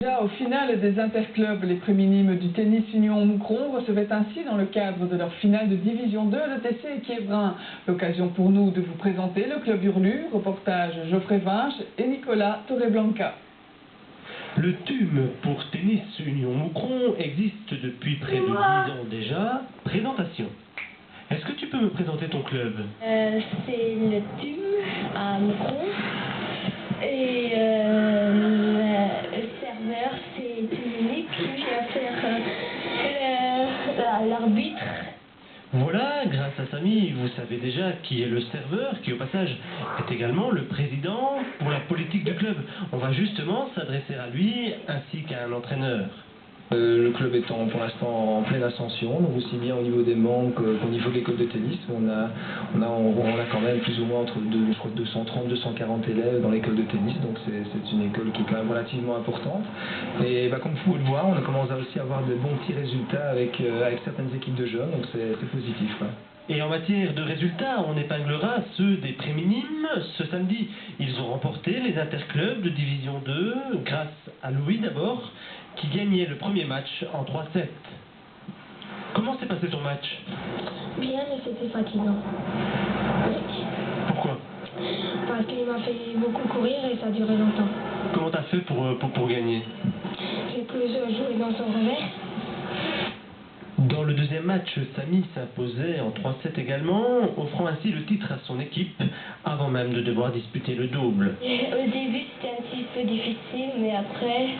Au finale des interclubs, les préminimes du tennis Union Moucron recevaient ainsi dans le cadre de leur finale de Division 2 le TC Quiévrin. L'occasion pour nous de vous présenter le club Hurlu, reportage Geoffrey Vinche et Nicolas Torreblanca. Le TUM pour Tennis Union Moucron existe depuis près de 10 ans déjà. Présentation. Est-ce que tu peux me présenter ton club? C'est le TUM à Moucron et le serveur c'est Dominique qui va faire l'arbitre. Voilà, grâce à Samy, vous savez déjà qui est le serveur, qui au passage est également le président pour la politique du club. On va justement s'adresser à lui ainsi qu'à un entraîneur. Le club étant pour l'instant en pleine ascension, donc aussi bien au niveau des membres qu'au niveau de l'école de tennis. On a quand même plus ou moins entre 230-240 élèves dans l'école de tennis, donc c'est une école qui est quand même relativement importante. Et comme vous pouvez le voir, on commence aussi à avoir de bons petits résultats avec certaines équipes de jeunes, donc c'est positif. Ouais. Et en matière de résultats, on épinglera ceux des préminimes. Ce samedi, ils ont remporté les interclubs de Division 2 grâce à Louis d'abord, qui gagnait le premier match en 3-7. Comment s'est passé ton match? Bien, mais c'était fatigant. Pourquoi? Parce qu'il m'a fait beaucoup courir et ça a duré longtemps. Comment t'as fait pour gagner? J'ai pu jouer dans son revers. Dans le deuxième match, Samy s'imposait en 3-7 également, offrant ainsi le titre à son équipe, avant même de devoir disputer le double. Au début, c'était un petit peu difficile, mais après,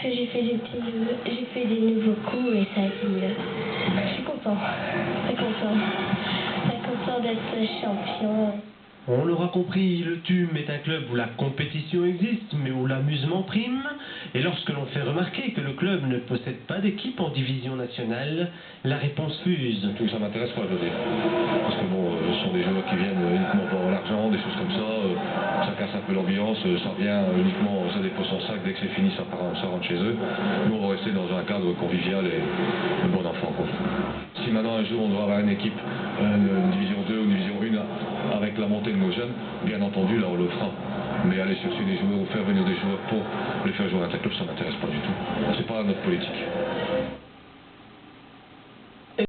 j'ai fait des nouveaux coups et ça a été mieux. Je suis content, très content d'être champion. On l'aura compris, le TUM est un club où la compétition existe, mais où l'amusement prime. Et lorsque l'on fait remarquer que le club ne possède pas d'équipe en division nationale, la réponse fuse. Tout ça m'intéresse pas, je veux dire. Parce que bon, ce sont des joueurs qui viennent uniquement pour l'argent, des choses comme ça. Ça casse un peu l'ambiance, ça vient uniquement, ça dépose son sac, dès que c'est fini, ça rentre chez eux. Nous, on va rester dans un cadre convivial et de bon enfant, quoi. Si maintenant un jour on doit avoir une équipe, une division 2 ou une division 1 avec la montée de nos jeunes, bien entendu, là on le fera. Mais aller chercher des joueurs ou faire venir des joueurs pour les faire jouer à un club, ça m'intéresse pas du tout. C'est pas notre politique.